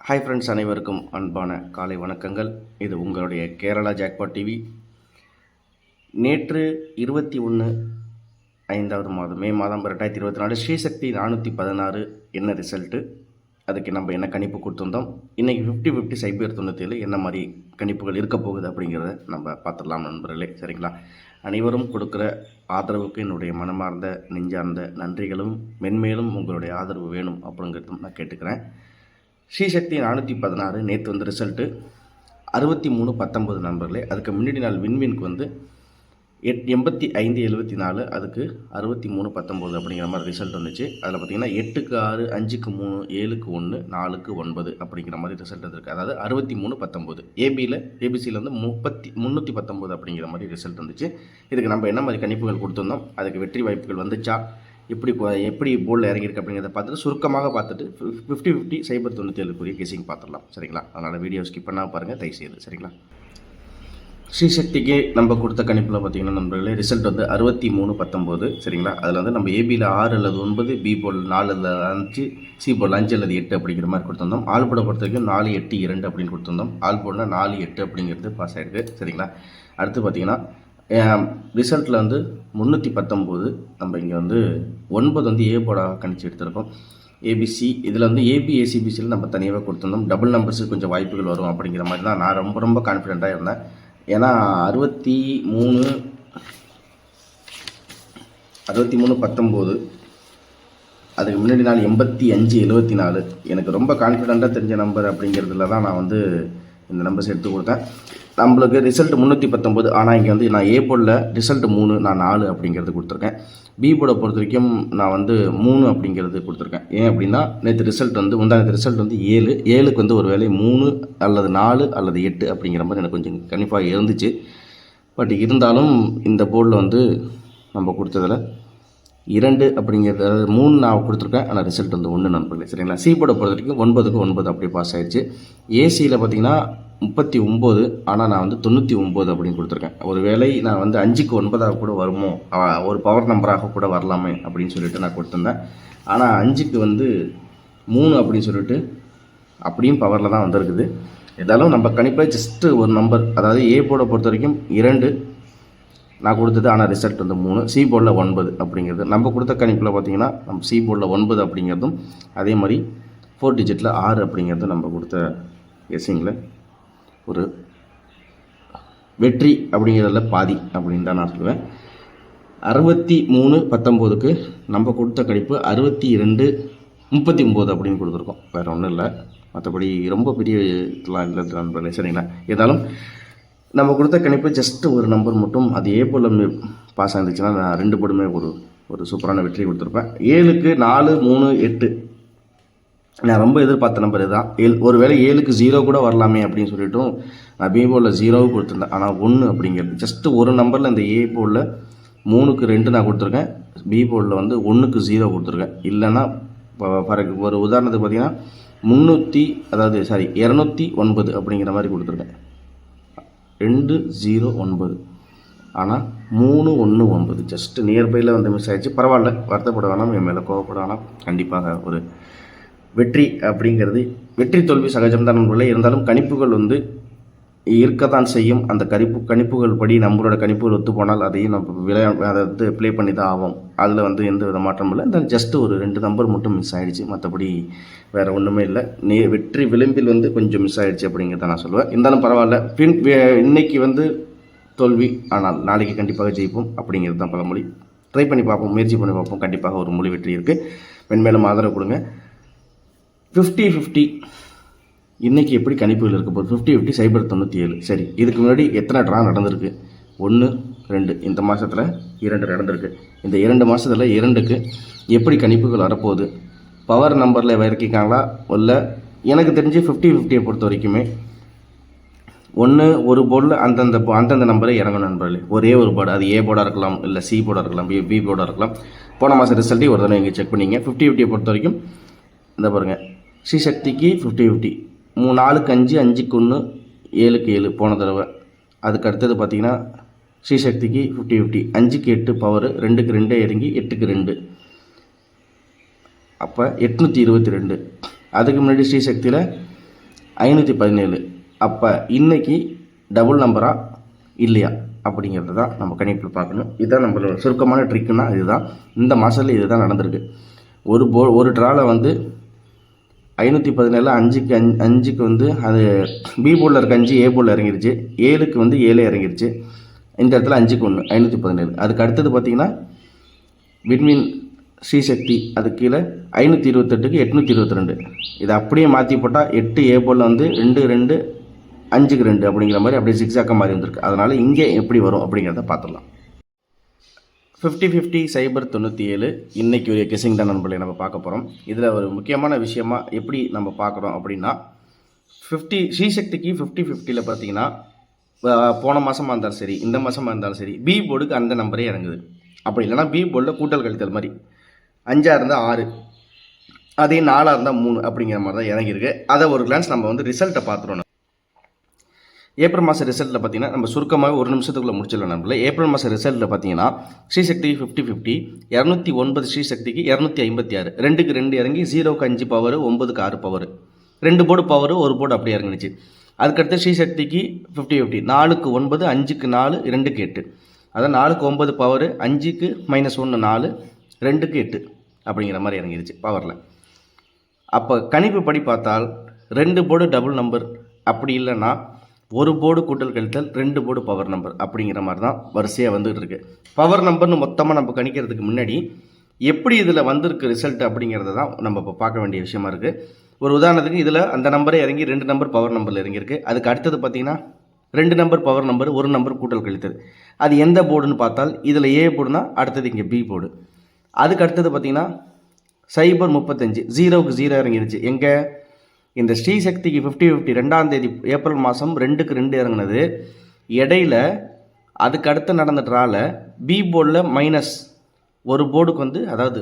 Hi friends, அனைவருக்கும் அன்பான காலை வணக்கங்கள். இது உங்களுடைய கேரளா ஜாக்பாட் டிவி. நேற்று 21 5வது மாதம் மே மாதம் 2024 ஸ்ரீசக்தி 416 என்ன ரிசல்ட்டு, அதுக்கு நம்ம என்ன கணிப்பு கொடுத்துருந்தோம். இன்றைக்கி 50-50 சைபர் 97 என்ன மாதிரி கணிப்புகள் இருக்க போகுது அப்படிங்கிறத நம்ம பார்த்துடலாம் நண்பர்களே. சரிங்களா? அனைவரும் கொடுக்குற ஆதரவுக்கு என்னுடைய மனமார்ந்த நெஞ்சார்ந்த நன்றிகளும் மென்மேலும் உங்களுடைய ஆதரவு வேணும் அப்படிங்கிறதும் நான் கேட்டுக்கிறேன். ஸ்ரீசக்தி 416 நேற்று வந்து ரிசல்ட்டு 63-19 நண்பர்களே. அதுக்கு முன்னாடி நாள் வின்வின்க்கு வந்து 85-74, அதுக்கு 63-19 அப்படிங்கிற மாதிரி ரிசல்ட் வந்துச்சு. அதில் பார்த்திங்கன்னா 8க்கு 6, 5க்கு 3, 7க்கு 1, 4க்கு 9 அப்படிங்கிற மாதிரி ரிசல்ட் வந்துருக்கு. அதாவது 63-19. ஏபிசியில் வந்து 319 அப்படிங்கிற மாதிரி ரிசல்ட் வந்துச்சு. இதுக்கு நம்ம என்ன மாதிரி கணிப்புகள் கொடுத்துருந்தோம், அதுக்கு வெற்றி வாய்ப்புகள் வந்துச்சா, எப்படி போர்டில் இறங்கியிருக்கு அப்படிங்கிறத பார்த்துட்டு சுருக்கமாக பார்த்துட்டு 50-50 சைபர் 97 கேசிங் பார்த்துடலாம். சரிங்களா? அதனால் வீடியோ ஸ்கிப் பண்ணால் பாருங்கள் தயவுசெய்து. சரிங்களா? ஸ்ரீசக்திக்கு நம்ம கொடுத்த கணிப்பில் பார்த்தீங்கன்னா நண்பர்களே, ரிசல்ட் வந்து 63-19. சரிங்களா? அதில் வந்து நம்ம ஏபியில் 6 அல்லது 9, பி போல் 4 அல்லது 5, சி போல் 5 அல்லது 8 அப்படிங்கிற மாதிரி கொடுத்துருந்தோம். ஆல் போர்டை பொறுத்த வரைக்கும் 4-8-2 அப்படின்னு கொடுத்துருந்தோம். ஆல் போர்டில் 4-8 அப்படிங்கிறது பாஸ் ஆகிருக்கு. சரிங்களா? அடுத்து பார்த்தீங்கன்னா ரிசல்ட்டில் வந்து 319. நம்ம இங்கே வந்து 9 வந்து ஏ போர்டாக கணிச்சு எடுத்திருக்கோம். ஏபிசி இதில் வந்து ஏசிபிசியில் நம்ம தனியாக கொடுத்துருந்தோம். டபுள் நம்பர்ஸுக்கு கொஞ்சம் வாய்ப்புகள் வரும் அப்படிங்கிற மாதிரி தான் நான் ரொம்ப கான்ஃபிடென்ட்டாக இருந்தேன். ஏன்னா 63-19, அதுக்கு முன்னாடி நாள் 85-74 எனக்கு ரொம்ப கான்ஃபிடென்ட்டாக தெரிஞ்ச நம்பர் அப்படிங்கிறதுல தான் நான் வந்து இந்த நம்பர்ஸ் எடுத்து கொடுத்தேன். நம்மளுக்கு ரிசல்ட் 319. ஆனால் இங்கே வந்து நான் ஏ போர்டில் ரிசல்ட் 3, நான் 4 அப்படிங்கிறது கொடுத்துருக்கேன். பி போர்டை பொறுத்த வரைக்கும் நான் வந்து 3 அப்படிங்கிறது கொடுத்துருக்கேன். ஏன் அப்படின்னா நேற்று ரிசல்ட் வந்து முந்தானத்து ரிசல்ட் வந்து 7க்கு வந்து ஒரு வேலை 3 அல்லது 4 அல்லது 8 அப்படிங்கிற மாதிரி எனக்கு கொஞ்சம் கண்டிப்பாக இருந்துச்சு. பட் இருந்தாலும் இந்த போர்டில் வந்து நம்ம கொடுத்ததில் 2 அப்படிங்கிறது, அதாவது 3 நான் கொடுத்துருக்கேன். ஆனால் ரிசல்ட் வந்து 1 நண்பர்களே. சரிங்களா? சி போர்டை பொறுத்த வரைக்கும் 9க்கு 9 அப்படியே பாஸ் ஆகிடுச்சு. ஏசியில் பார்த்திங்கன்னா 39, ஆனால் நான் வந்து 99 அப்படின்னு கொடுத்துருக்கேன். ஒரு வேளை நான் வந்து 5க்கு 9 கூட வருமோ, ஒரு பவர் நம்பராக கூட வரலாமே அப்படின்னு சொல்லிட்டு நான் கொடுத்துருந்தேன். ஆனால் 5க்கு வந்து 3 அப்படின்னு சொல்லிட்டு அப்படியும் பவரில் தான் வந்திருக்குது. இருந்தாலும் நம்ம கணிப்பை ஜஸ்ட்டு ஒரு நம்பர், அதாவது ஏ போர்டை பொறுத்த வரைக்கும் 2 நான் கொடுத்தது. ஆனால் ரிசல்ட் வந்து 3. சி போர்டில் 9 அப்படிங்கிறது நம்ம கொடுத்த கணிப்பில் பார்த்திங்கன்னா நம்ம சி போர்டில் 9 அப்படிங்கிறதும், அதே மாதிரி 4 டிஜிட்டில் 6 அப்படிங்கிறது நம்ம கொடுத்த கெஸ்ஸிங்கில் ஒரு வெற்றி அப்படிங்கிறதுல பாதி அப்படின்னு தான் நான் சொல்லுவேன். 63-19க்கு நம்ம கொடுத்த கணிப்பு 62-39 அப்படின்னு கொடுத்துருக்கோம். வேறு ஒன்றும் இல்லை, மற்றபடி ரொம்ப பெரிய இதெல்லாம் இல்லை நண்பர்களே. சரிங்களா? இருந்தாலும் நம்ம கொடுத்த கணிப்பு ஜஸ்ட்டு ஒரு நம்பர் மட்டும், அது ஏ போல் பாஸ் ஆகிருந்துச்சுன்னா நான் 2 போர்டுமே ஒரு சூப்பரான வெற்றி கொடுத்துருப்பேன். 7க்கு 4, 3, 8 நான் ரொம்ப எதிர்பார்த்த நம்பர் இதுதான். ஒரு வேளை 7க்கு 0 கூட வரலாமே அப்படின்னு சொல்லிட்டும் நான் பி போர்டில் 0 கொடுத்துருந்தேன். ஆனால் 1 அப்படிங்கிறது ஜஸ்ட்டு ஒரு நம்பரில் இந்த ஏ போர்டில் 3க்கு 2 நான் கொடுத்துருக்கேன். பி போர்டில் வந்து 1க்கு 0 கொடுத்துருக்கேன். இல்லைன்னா ஒரு உதாரணத்துக்கு பார்த்தீங்கன்னா 209 அப்படிங்கிற மாதிரி கொடுத்துருக்கேன். 209, ஆனால் 319 ஜஸ்ட்டு நியர்பையில் வந்து மிஸ் ஆகிடுச்சு. பரவாயில்ல, வருத்தப்பட வேணாம், என் மேலே கோவப்பட வேணாம். கண்டிப்பாக ஒரு வெற்றி அப்படிங்கிறது, வெற்றி தோல்வி சகஜம்தான் நண்பர்களே. இருந்தாலும் கணிப்புகள் வந்து இருக்கத்தான் செய்யும். அந்த கணிப்புகள் படி நம்மளோட கணிப்புகள் ஒத்து போனால் அதையும் நம்ம அதை வந்து ப்ளே பண்ணி தான் ஆகும். அதில் வந்து எந்த வித மாற்றம் இல்லை. இந்த ஜஸ்ட்டு ஒரு 2 நம்பர் மட்டும் மிஸ் ஆகிடுச்சு, மற்றபடி வேறு ஒன்றுமே இல்லை. வெற்றி விளிம்பில் வந்து கொஞ்சம் மிஸ் ஆகிடுச்சு அப்படிங்கிறத நான் சொல்லுவேன். இருந்தாலும் பரவாயில்ல, இன்னைக்கு வந்து தோல்வி, ஆனால் நாளைக்கு கண்டிப்பாக ஜெயிப்போம் அப்படிங்கிறது தான் பழமொழி. ட்ரை பண்ணி பார்ப்போம், முயற்சி பண்ணி பார்ப்போம். கண்டிப்பாக ஒரு மொழி வெற்றி இருக்குது. மென்மேலும் ஆதரவு கொடுங்க. 50-50 இன்றைக்கி எப்படி கணிப்புகள் இருக்க போகுது? 50-50 சைபர் 97. சரி, இதுக்கு முன்னாடி எத்தனை ட்ரா நடந்திருக்கு? 1, 2. இந்த மாதத்தில் 2 நடந்திருக்கு. இந்த 2 மாதத்தில் 2க்கு எப்படி கணிப்புகள் வரப்போகுது? பவர் நம்பரில் இறக்கிக்காங்களா? இல்லை, எனக்கு தெரிஞ்சு 50-50 பொறுத்த வரைக்குமே ஒரு போர்டில் அந்தந்த நம்பரை இறங்கணும் நண்பர்களே. ஒரே ஒரு போர்டு, அது ஏ போர்டாக இருக்கலாம், இல்லை சி போர்டாக இருக்கலாம், பி போர்டாக இருக்கலாம். போன மாதம் ரிசல்ட்டையும் ஒரு தடவை இங்கே செக் பண்ணிங்க. 50-50 பொறுத்த வரைக்கும் இந்த பாருங்கள், ஸ்ரீசக்திக்கு 50-50 4க்கு 5, 5க்கு 1, 7க்கு 7 போன தடவை. அதுக்கு அடுத்தது பார்த்திங்கன்னா ஸ்ரீசக்திக்கு 50-50 5க்கு 8 பவர், 2க்கு 2 இறங்கி 8க்கு 2, அப்போ 822. அதுக்கு முன்னாடி ஸ்ரீசக்தியில் 517. அப்போ இன்றைக்கி டபுள் நம்பரா இல்லையா அப்படிங்கிறது தான் நம்ம கணிப்பில் பார்க்கணும். இதுதான் நம்மளோட சுருக்கமான ட்ரிக்குன்னா இதுதான். இந்த மாதத்தில் இதுதான் நடந்திருக்கு. ஒரு ட்ராவில் வந்து 517 5க்கு வந்து அது பி போர்டில் இருக்க 5 ஏ போர்டில் இறங்கிருச்சு. 7க்கு வந்து 7 இறங்கிருச்சு. இந்த இடத்துல 5க்கு 1 517. அதுக்கு அடுத்தது பார்த்திங்கன்னா விண்மீன் ஸ்ரீசக்தி அது கீழே 528க்கு 822. இதை அப்படியே மாற்றி போட்டால் 8 ஏ போர்டில் வந்து 2 2 5க்கு 2 அப்படிங்கிற மாதிரி அப்படியே சிக்ஸாக்க மாதிரி வந்திருக்கு. அதனால் இங்கே எப்படி வரும் அப்படிங்கிறத பார்த்துடலாம். 50-50 சைபர் 97 இன்றைக்கி ஒரு கெஸிங் தான் நண்பர்களே நம்ம பார்க்க போகிறோம். இதில் ஒரு முக்கியமான விஷயமாக எப்படி நம்ம பார்க்குறோம் அப்படின்னா 50 ஸ்ரீசக்திக்கு 50-50ல் பார்த்தீங்கன்னா போன மாதமாக இருந்தாலும் சரி இந்த மாதமாக இருந்தாலும் சரி பி போர்டுக்கு அந்த நம்பரே இறங்குது. அப்படி இல்லைனா பி போர்டில் கூட்டல் கழித்தல் மாதிரி 5 இருந்தால் 6 அதே 4 இருந்தால் 3 அப்படிங்கிற மாதிரி தான் இறங்கியிருக்கு. அதை ஒரு கிளான்ஸ் நம்ம வந்து ரிசல்ட்டை பார்த்துருவோம். ஏப்ரல் மாத ரிசல்ட்டில் பார்த்தீங்கன்னா நம்ம சுருக்கமாக ஒரு நிமிஷத்துக்குள்ளே முடிச்சிடலாம் நம்பல. ஏப்ரல் மாத ரிசல்ட்டில் பார்த்தீங்கன்னா ஸ்ரீசக்தி 50-50 209 ஸ்ரீசக்திக்கு 256 2க்கு 2 இறங்கி 0க்கு 5 பவர் 9க்கு 6 பவர் 2 போர்டு பவர் ஒரு போர்டு அப்படியே இறங்கினுச்சு. அதுக்கடுத்து ஸ்ரீசக்திக்கு 50-50 4க்கு 9 5க்கு 4 2க்கு 8 அதான் 4க்கு 9 பவர் 5க்கு -1 4 2க்கு 8 அப்படிங்கிற மாதிரி இறங்கிடுச்சு பவரில். அப்போ கணிப்பு படி பார்த்தால் 2 போர்டு டபுள் நம்பர் அப்படி இல்லைன்னா ஒரு போர்டு கூட்டல் கழித்தல் 2 போர்டு பவர் நம்பர் அப்படிங்கிற மாதிரி தான் வரிசையாக வந்துகிட்டு இருக்கு. பவர் நம்பர்னு மொத்தமாக நம்ம கணிக்கிறதுக்கு முன்னாடி எப்படி இதில் வந்திருக்கு ரிசல்ட் அப்படிங்கிறத தான் நம்ம இப்போ பார்க்க வேண்டிய விஷயமா இருக்குது. ஒரு உதாரணத்துக்கு இதில் அந்த நம்பரே இறங்கி 2 நம்பர் பவர் நம்பரில் இறங்கியிருக்கு. அதுக்கு அடுத்தது பார்த்தீங்கன்னா 2 நம்பர் பவர் நம்பர் 1 நம்பர் கூட்டல் கழித்தல். அது எந்த போர்டுன்னு பார்த்தால் இதில் ஏ போர்டுனா அடுத்தது இங்கே பி போர்டு. அதுக்கு அடுத்தது பார்த்தீங்கன்னா சைபர் 35 0க்கு 0 இறங்கிருச்சு. எங்கே இந்த ஸ்ரீசக்திக்கு 50-50 2ஆம் தேதி ஏப்ரல் மாதம் 2க்கு 2 இறங்கினது. இடையில அதுக்கு அடுத்து நடந்த ட்ராவில் பி போர்டில் மைனஸ் ஒரு போர்டுக்கு வந்து அதாவது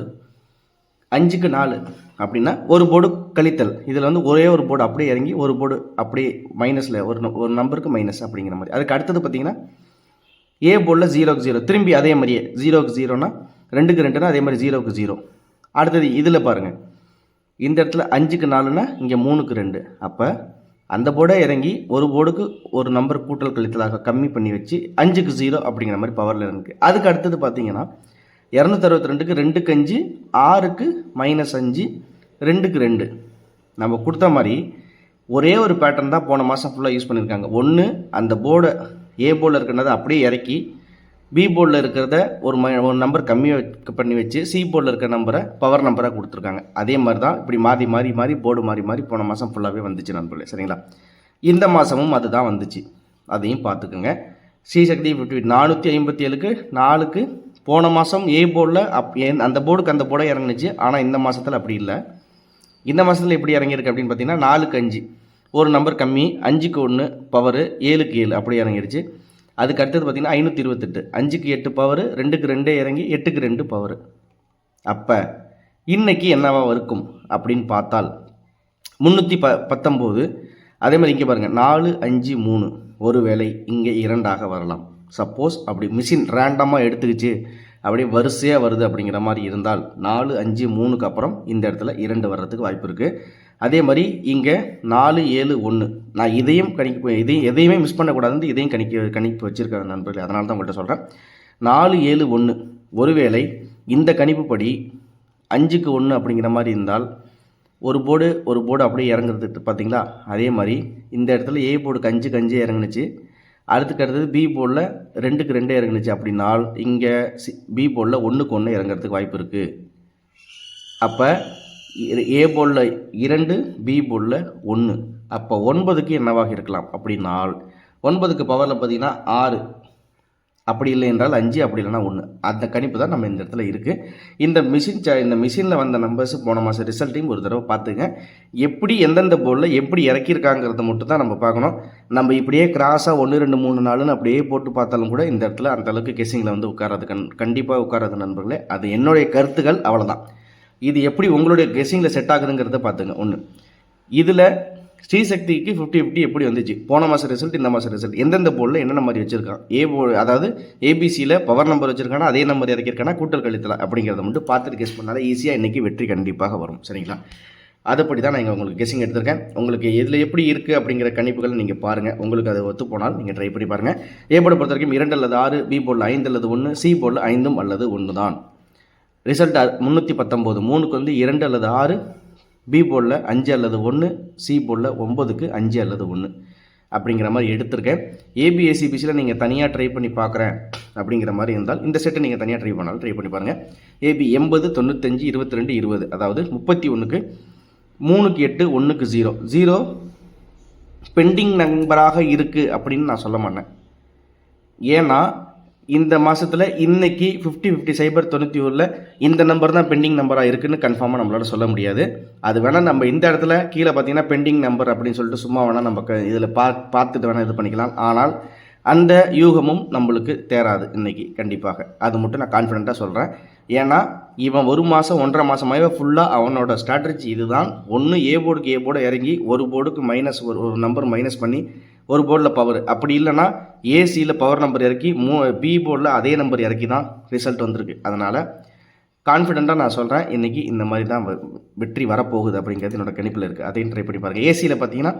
5க்கு 4 அப்படின்னா ஒரு போர்டு கழித்தல். இதில் வந்து ஒரே ஒரு போர்டு அப்படியே இறங்கி ஒரு போர்டு அப்படியே மைனஸில் ஒரு நம்பருக்கு மைனஸ் அப்படிங்கிற மாதிரி. அதுக்கு அடுத்தது பார்த்தீங்கன்னா ஏ போர்டில் 0க்கு 0 திரும்பி அதே மாதிரியே 0க்கு 0னா 2க்கு 2னா அதே மாதிரி 0க்கு 0. அடுத்தது இதில் பாருங்கள் இந்த இடத்துல 5க்கு 4னா இங்கே 3க்கு 2. அப்போ அந்த போர்டை இறங்கி ஒரு போர்டுக்கு ஒரு நம்பர் கூட்டல் கழித்தலாக கம்மி பண்ணி வச்சு 5க்கு 0 அப்படிங்கிற மாதிரி பவரில் இருக்குது. அதுக்கு அடுத்தது பார்த்தீங்கன்னா 262க்கு 2க்கு 5 6க்கு -5 2க்கு 2 நம்ம கொடுத்த மாதிரி ஒரே ஒரு பேட்டர்ன் தான் போன மாதம் ஃபுல்லாக யூஸ் பண்ணியிருக்காங்க. ஒன்று அந்த போர்டை ஏ போர்டில் இருக்கிறத அப்படியே இறக்கி பி போர்டில் இருக்கிறத ஒரு நம்பர் கம்மியாக பண்ணி வச்சு சி போர்டில் இருக்கிற நம்பரை பவர் நம்பராக கொடுத்துருக்காங்க. அதே மாதிரி தான் இப்படி மாறி போர்டு மாறி போன மாதம் ஃபுல்லாகவே வந்துச்சு நண்பர்களே. சரிங்களா? இந்த மாதமும் அதுதான் வந்துச்சு. அதையும் பார்த்துக்குங்க. ஸ்ரீசக்தி 457க்கு 4க்கு போன மாதம் ஏ போர்டில் அந்த போர்டுக்கு அந்த போர்டை இறங்குனுச்சு. ஆனால் இந்த மாதத்தில் அப்படி இல்லை. இந்த மாதத்தில் எப்படி இறங்கியிருக்கு அப்படின்னு பார்த்தீங்கன்னா 4க்கு 5 ஒரு நம்பர் கம்மி 5க்கு 1 பவர் 7க்கு 7 அப்படி இறங்கிடுச்சு. அதுக்கு அடுத்தது பார்த்தீங்கன்னா 528 5க்கு 8 பவர் 2க்கு 2 இறங்கி 8க்கு 2 பவர். அப்போ இன்னைக்கு என்னவா இருக்கும் அப்படின்னு பார்த்தால் 319. அதே மாதிரி இங்கே பாருங்கள் 4 5 3 ஒரு வேளை இங்கே 2ஆக வரலாம். சப்போஸ் அப்படி மிஷின் ரேண்டமாக எடுத்துக்கிச்சு அப்படியே வரிசையாக வருது அப்படிங்கிற மாதிரி இருந்தால் 4 5 3க்கு அப்புறம் இந்த இடத்துல 2 வர்றதுக்கு வாய்ப்பு இருக்குது. அதே மாதிரி இங்கே 4 7 1 நான் இதையும் எதையுமே மிஸ் பண்ணக்கூடாதுன்னு இதையும் கணிப்பு வச்சுருக்கேன் நண்பர்களே. அதனால தான் உங்கள்கிட்ட சொல்கிறேன். 4 7 1 ஒருவேளை இந்த கணிப்புப்படி 5க்கு 1 அப்படிங்கிற மாதிரி இருந்தால் ஒரு போர்டு அப்படியே இறங்குறது பார்த்தீங்களா? அதே மாதிரி இந்த இடத்துல ஏ போர்டுக்கு 5க்கு 5 இறங்குனுச்சு. அடுத்தது பி போர்டில் 2க்கு 2 இறங்குனுச்சு. அப்படின்னால் இங்கே பி போர்டில் 1க்கு 1 இறங்குறதுக்கு வாய்ப்பு இருக்குது. அப்போ ஏ போர்டில் 2 பி போர்டில் 1 அப்போ 9க்கு என்னவாக இருக்கலாம் அப்படின்னால் 9க்கு பவரில் பார்த்தீங்கன்னா 6 அப்படி இல்லை என்றால் 5 அப்படி இல்லைனா 1 அந்த கணிப்பு தான் நம்ம இந்த இடத்துல இருக்குது. இந்த மிஷினில் வந்த நம்பர்ஸ் போன மாதம் ரிசல்ட்டையும் ஒரு தடவை பார்த்துங்க. எப்படி எந்தெந்த போர்டில் எப்படி இறக்கியிருக்காங்கிறத மட்டும் தான் நம்ம பார்க்கணும். நம்ம இப்படியே கிராஸாக 1 2 3 4ன்னு அப்படியே போட்டு பார்த்தாலும் கூட இந்த இடத்துல அந்தளவுக்கு கெஸிங்கில் வந்து உட்காராது கண்டிப்பாக உட்காராது நண்பர்களே. அது என்னுடைய கருத்துக்கள், அவ்வளோதான். இது எப்படி உங்களுடைய கெஸிங்கில் செட் ஆகுதுங்கிறத பார்த்துங்க. ஒன்று இதில் ஸ்ரீசக்திக்கு 50-50 எப்படி வந்துச்சு, போன மாதம் ரிசல்ட் இந்த மாதம் ரிசல்ட் எந்தெந்த போர்டில் என்னென்ன மாதிரி வச்சுருக்கான், அதாவது ஏபிசியில் பவர் நம்பர் வச்சுருக்கானா அதே நம்பர் இறக்கியிருக்கானா கூட்டல் கழித்தலாம் அப்படிங்கிறத மட்டும் பார்த்துட்டு கெஸ் பண்ணாலே ஈஸியாக இன்றைக்கி வெற்றி கண்டிப்பாக வரும். சரிங்களா? அதுபடி தான் நான் இங்கே உங்களுக்கு கெஸ்ஸிங் எடுத்திருக்கேன். உங்களுக்கு இதில் எப்படி இருக்குது அப்படிங்கிற கணிப்புகள் நீங்கள் பாருங்கள். உங்களுக்கு அது ஒத்து போனால் நீங்கள் ட்ரை பண்ணி பாருங்கள். ஏ போர்டை பொறுத்த வரைக்கும் 2 அல்லது 6, பி போர்டில் 5 அல்லது 1, சி போர்டில் 5 அல்லது 1 தான். ரிசல்ட் 319, 3க்கு வந்து 2 அல்லது 6, பி போர்டில் 5 அல்லது 1, சி போர்டில் 9க்கு 5 அல்லது 1 அப்படிங்கிற மாதிரி எடுத்திருக்கேன். ஏபிஎஸ்சிபிசியில் நீங்கள் தனியாக ட்ரை பண்ணி பார்க்குறேன் அப்படிங்கிற மாதிரி இருந்தால் இந்த செட்டை நீங்கள் தனியாக ட்ரை பண்ணாலும் ட்ரை பண்ணி பாருங்கள். ஏபி 80, 95, 22, 20, அதாவது 31க்கு 3க்கு 8, 1க்கு 0, 0 பெண்டிங் நம்பராக இருக்குது அப்படின்னு நான் சொல்ல மாட்டேன். ஏன்னா இந்த மாதத்தில் இன்றைக்கி 50-50 சைபர் 91ல் இந்த நம்பர் தான் பெண்டிங் நம்பராக இருக்குதுன்னு கன்ஃபார்மாக நம்மளால் சொல்ல முடியாது. அது வேணால் நம்ம இந்த இடத்துல கீழே பார்த்தீங்கன்னா பெண்டிங் நம்பர் அப்படின்னு சொல்லிட்டு சும்மா வேணால் நம்ம இதில் பார்த்துட்டு வேணால் இது பண்ணிக்கலாம். ஆனால் அந்த யூகமும் நம்மளுக்கு தேராது இன்றைக்கி கண்டிப்பாக. அது மட்டும் நான் கான்ஃபிடென்ட்டாக சொல்கிறேன். ஏன்னா இவன் 1 மாதம் 1.5 மாதமாகவே ஃபுல்லாக அவனோட ஸ்ட்ராட்டஜி இதுதான். ஒன்று ஏ போர்டு இறங்கி ஒரு போர்டுக்கு ஒரு நம்பர் மைனஸ் பண்ணி ஒரு போர்டில் பவர், அப்படி இல்லைன்னா ஏசியில் பவர் நம்பர் இறக்கி பி போர்டில் அதே நம்பர் இறக்கி தான் ரிசல்ட் வந்திருக்கு. அதனால் கான்ஃபிடென்ட்டாக நான் சொல்கிறேன் இன்றைக்கி இந்த மாதிரி தான் வெற்றி வரப்போகுது அப்படிங்கிறது என்னோடய கணிப்பில் இருக்குது. அதையும் ட்ரை பண்ணி பாருங்கள். ஏசியில் பார்த்தீங்கன்னா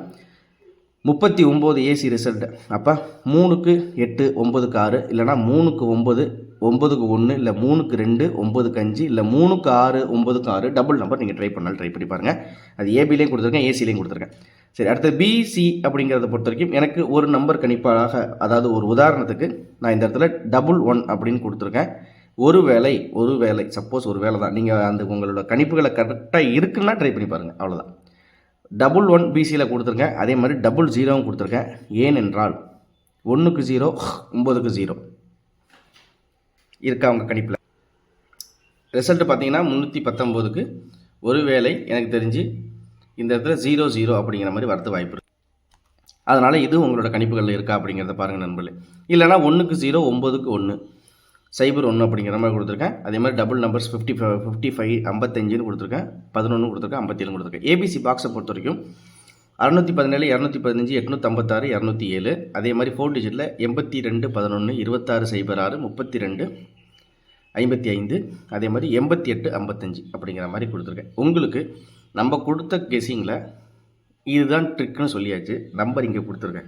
39 ஏசி ரிசல்ட். அப்போ 3க்கு 8, 9க்கு 6, இல்லைனா 3க்கு 9, 9க்கு 1, இல்லை 3க்கு 2, 9க்கு 5, இல்லை 3க்கு 6, 9க்கு 6 டபுள் நம்பர் நீங்கள் ட்ரை பண்ணாலும் ட்ரை பண்ணி பாருங்கள். அது ஏபிலையும் கொடுத்துருக்கேன், ஏசிலையும் கொடுத்துருக்கேன். சரி, அடுத்து பிசி அப்படிங்கிறத பொறுத்த வரைக்கும் எனக்கு ஒரு நம்பர் கணிப்பாக, அதாவது ஒரு உதாரணத்துக்கு நான் இந்த இடத்துல 11 அப்படின்னு கொடுத்துருக்கேன். ஒரு வேளை சப்போஸ் ஒரு வேளை தான் நீங்கள் அந்த உங்களோட கணிப்புகளை கரெக்டாக இருக்குன்னா ட்ரை பண்ணி பாருங்கள். அவ்வளோதான். 11 பிசியில் கொடுத்துருக்கேன். அதே மாதிரி 00 கொடுத்துருக்கேன். ஏனென்றால் 1க்கு 0, 9க்கு 0 இருக்கா அவங்க கணிப்பில். ரிசல்ட்டு பார்த்தீங்கன்னா 319க்கு ஒருவேளை எனக்கு தெரிஞ்சு இந்த இடத்துல 00 அப்படிங்கிற மாதிரி வரது வாய்ப்பு இருக்குது. அதனால் இது உங்களோட கணிப்புகளில் இருக்கா அப்படிங்கிறத பாருங்கள் நண்பர்களே. இல்லைனா 1க்கு 0, 9க்கு 1, சைபர் 1 அப்படிங்கிற மாதிரி கொடுத்துருக்கேன். அதே மாதிரி டபுள் நம்பர்ஸ் 55, 55ன்னு கொடுத்துருக்கேன், 11 கொடுத்துருக்கேன், 57 கொடுத்துருக்கேன். ஏபிசி பாக்ஸை பொறுத்த வரைக்கும் 617, 215, 856, 207. அதே மாதிரி 4 டிஜிட்டில் 82, 11, 26, 06, 32, 55. அதே மாதிரி 88, 55 அப்படிங்கிற மாதிரி கொடுத்துருக்கேன். உங்களுக்கு நம்ம கொடுத்த கெஸிங்கில் இதுதான் ட்ரிக்குன்னு சொல்லியாச்சு. நம்பர் இங்கே கொடுத்துருக்கேன்.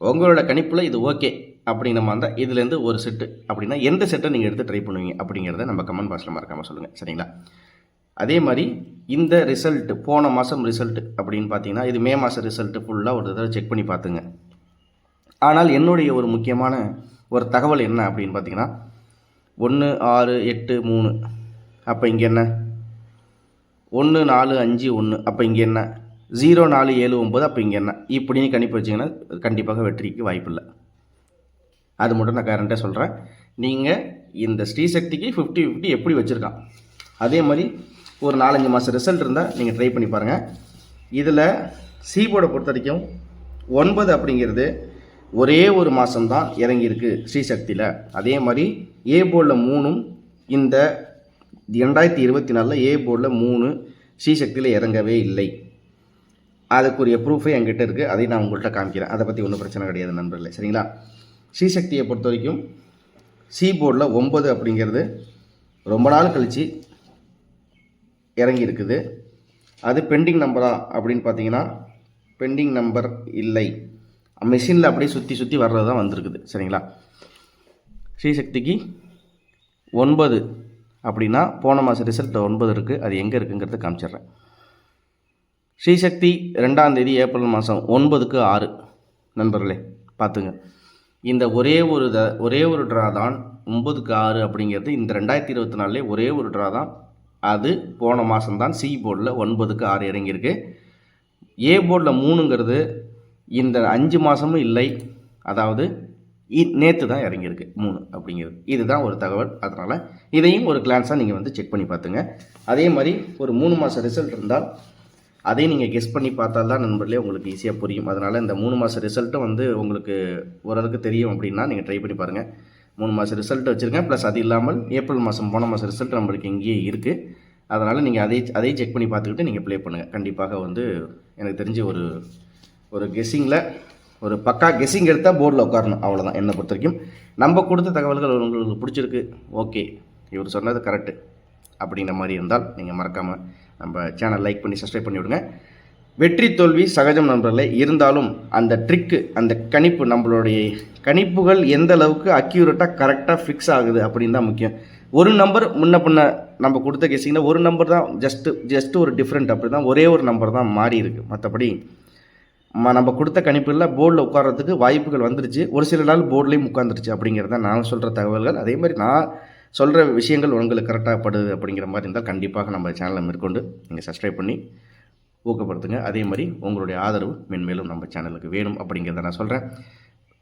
உங்களோட கணிப்பில் இது ஓகே அப்படிங்கிற மாதிரி தான் இதுலேருந்து ஒரு செட்டு அப்படின்னா எந்த செட்டை நீங்கள் எடுத்து ட்ரை பண்ணுவீங்க அப்படிங்கிறத நம்ம கமெண்ட் பாக்ஸில் மறக்காமல் சொல்லுங்கள். சரிங்களா? அதே மாதிரி இந்த ரிசல்ட்டு போன மாதம் ரிசல்ட்டு அப்படின்னு பார்த்தீங்கன்னா இது மே மாதம் ரிசல்ட்டு ஃபுல்லாக ஒரு தடவை செக் பண்ணி பார்த்துங்க. ஆனால் என்னுடைய ஒரு முக்கியமான ஒரு தகவல் என்ன அப்படின்னு பார்த்தீங்கன்னா 1, 6, 8, 3 அப்போ இங்கே என்ன, 1, 4, 5, 1 அப்போ இங்கே என்ன, 0, 4, 7, 9 அப்போ இங்கே என்ன, இப்படின்னு கணிப்பு வச்சிங்கன்னா கண்டிப்பாக வெற்றிக்கு வாய்ப்பு இல்லை. அது மட்டும் நான் கேரண்ட்டாக சொல்கிறேன். நீங்கள் இந்த ஸ்ரீசக்திக்கு 50-50 எப்படி வச்சுருக்கான் அதே மாதிரி ஒரு 4-5 மாதம் ரிசல்ட் இருந்தால் நீங்கள் ட்ரை பண்ணி பாருங்கள். இதில் சி போர்டை பொறுத்த வரைக்கும் 9 அப்படிங்கிறது ஒரே ஒரு மாதம்தான் இறங்கியிருக்கு ஸ்ரீசக்தியில். அதே மாதிரி ஏ போர்டில் 3ம் இந்த 2024 ஏ போர்டில் 3 ஸ்ரீசக்தியில் இறங்கவே இல்லை. அதுக்குரிய ப்ரூஃபே என்கிட்ட இருக்குது. அதை நான் உங்கள்கிட்ட காமிக்கிறேன். அதை பற்றி ஒன்றும் பிரச்சனை கிடையாது நண்பர்களே. சரிங்களா? ஸ்ரீசக்தியை பொறுத்த வரைக்கும் சி போர்டில் 9 அப்படிங்கிறது ரொம்ப நாள் கழித்து இறங்கியிருக்குது. அது பெண்டிங் நம்பரா அப்படின்னு பார்த்தீங்கன்னா பெண்டிங் நம்பர் இல்லை, மெஷினில் அப்படியே சுற்றி வர்றது தான் வந்திருக்குது. சரிங்களா? ஸ்ரீசக்திக்கு 9 அப்படின்னா போன மாதம் ரிசல்ட்டில் 9 இருக்குது. அது எங்கே இருக்குங்கிறத காமிச்சிட்றேன். ஸ்ரீசக்தி 2ஆம் தேதி ஏப்ரல் மாதம் 9க்கு 6 நண்பர்களே பார்த்துங்க. இந்த ஒரே ஒரு ட்ரா தான் 9க்கு 6 அப்படிங்கிறது இந்த 2024 ஒரே ஒரு ட்ரா தான். அது போன மாதம்தான் சி போர்டில் 9க்கு 6 இறங்கியிருக்கு. ஏ போர்டில் 3ங்கிறது இந்த 5 மாதமும் இல்லை, அதாவது நேற்று தான் இறங்கியிருக்கு 3 அப்படிங்கிறது. இதுதான் ஒரு தகவல். அதனால் இதையும் ஒரு கிளான்ஸாக நீங்கள் வந்து செக் பண்ணி பார்த்துங்க. அதே மாதிரி ஒரு 3 மாதம் ரிசல்ட் இருந்தால் அதையும் நீங்கள் கெஸ் பண்ணி பார்த்தால் தான் நண்பர்களே உங்களுக்கு ஈஸியாக புரியும். அதனால் இந்த 3 மாதம் ரிசல்ட்டும் வந்து உங்களுக்கு ஓரளவுக்கு தெரியும் அப்படின்னா நீங்கள் ட்ரை பண்ணி பாருங்கள். 3 மாதம் ரிசல்ட் வச்சுருக்கேன். ப்ளஸ் அது இல்லாமல் ஏப்ரல் மாதம் போன மாதம் ரிசல்ட் நம்மளுக்கு இங்கேயே இருக்குது. அதனால் நீங்கள் அதையும் செக் பண்ணி பார்த்துக்கிட்டு நீங்கள் ப்ளே பண்ணுங்கள். கண்டிப்பாக வந்து எனக்கு தெரிஞ்சு ஒரு கெஸ்ஸிங்கில் ஒரு பக்கா கெஸ்ஸிங் எடுத்தால் போர்டில் உட்காரணும். அவ்வளோதான் என்னை பொறுத்த வரைக்கும். நம்ம கொடுத்த தகவல்கள் உங்களுக்கு பிடிச்சிருக்கு, ஓகே, இவர் சொன்னது கரெக்டு, அப்படிங்கிற மாதிரி இருந்தால் நீங்கள் மறக்காமல் நம்ம சேனல் லைக் பண்ணி சப்ஸ்கிரைப் பண்ணி விடுங்க. வெற்றி தோல்வி சகஜம் நண்பர்களே. இருந்தாலும் அந்த ட்ரிக்கு, அந்த கணிப்பு, நம்மளுடைய கணிப்புகள் எந்த அளவுக்கு அக்யூரேட்டாக கரெக்டாக ஃபிக்ஸ் ஆகுது அப்படின்னு தான் முக்கியம். ஒரு நம்பர் முன்ன பின்ன நம்ம கொடுத்த கேசிங்கன்னா ஒரு நம்பர் தான் ஜஸ்ட்டு ஒரு டிஃப்ரெண்ட், அப்படி தான் ஒரே ஒரு நம்பர் தான் மாறி இருக்குது. மற்றபடி நம்ம கொடுத்த கணிப்புகளில் போர்டில் உட்கார்றதுக்கு வாய்ப்புகள் வந்துருச்சு. ஒரு சில நாள் போர்ட்லேயும் உட்காந்துருச்சு அப்படிங்கிறத நான் சொல்கிற தகவல்கள். அதே மாதிரி நான் சொல்கிற விஷயங்கள் உங்களுக்கு கரெக்டாக படுது அப்படிங்கிற மாதிரி இருந்தால் கண்டிப்பாக நம்ம சேனலை மேற்கொண்டு நீங்கள் சப்ஸ்கிரைப் பண்ணி ஊக்கப்படுத்துங்க. அதே மாதிரி உங்களுடைய ஆதரவு மென்மேலும் நம்ம சேனலுக்கு வேணும் அப்படிங்கிறத நான் சொல்கிறேன்.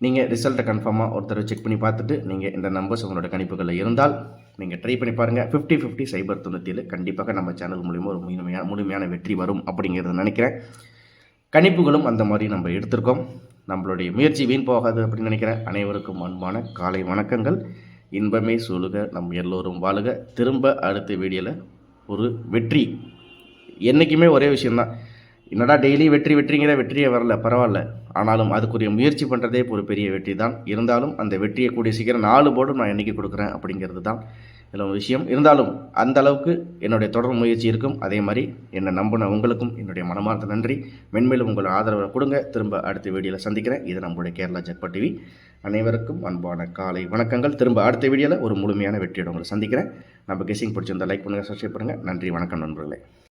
நீங்கள் ரிசல்ட்டை கன்ஃபார்மாக ஒருத்தர் செக் பண்ணி பார்த்துட்டு நீங்கள் இந்த நம்பர்ஸ் உங்களோட கணிப்புகளில் இருந்தால் நீங்கள் ட்ரை பண்ணி பாருங்கள். 50-50 சைபர் 97 கண்டிப்பாக நம்ம சேனல் மூலிமா ஒரு முழுமையான வெற்றி வரும் அப்படிங்கிறத நினைக்கிறேன். கணிப்புகளும் அந்த மாதிரி நம்ம எடுத்திருக்கோம். நம்மளுடைய முயற்சி வீண் போகாது அப்படின்னு நினைக்கிறேன். அனைவருக்கும் அன்பான காலை வணக்கங்கள். இன்பமே சூழுக, நம் எல்லோரும் வாழுக. திரும்ப அடுத்த வீடியோவில் ஒரு வெற்றி. என்றைக்குமே ஒரே விஷயந்தான், என்னடா டெய்லி வெற்றிங்கிற வெற்றியே வரல, பரவாயில்ல. ஆனாலும் அதுக்குரிய முயற்சி பண்ணுறதே ஒரு பெரிய வெற்றி தான். இருந்தாலும் அந்த வெற்றியை கூடிய சீக்கிரம் 4 போர்டும் நான் என்றைக்கு கொடுக்குறேன் அப்படிங்கிறது தான் இதில் ஒரு விஷயம். இருந்தாலும் அந்த அளவுக்கு என்னுடைய தொடர் முயற்சி இருக்கும். அதே மாதிரி என்னை நம்பின உங்களுக்கும் என்னுடைய மனமார்ந்த நன்றி. மென்மேலும் உங்களை ஆதரவை கொடுங்க. திரும்ப அடுத்த வீடியோவில் சந்திக்கிறேன். இது நம்மளுடைய கேரளா ஜாக்பாட் டிவி. அனைவருக்கும் அன்பான காலை வணக்கங்கள். திரும்ப அடுத்த வீடியோவில் ஒரு முழுமையான வெற்றியோட உங்களை சந்திக்கிறேன். நம்ம கெஸிங் பிடிச்சிருந்தால் லைக் பண்ணுங்கள், சப்ஸ்கிரைப் பண்ணுங்கள். நன்றி, வணக்கம் நண்பர்களே.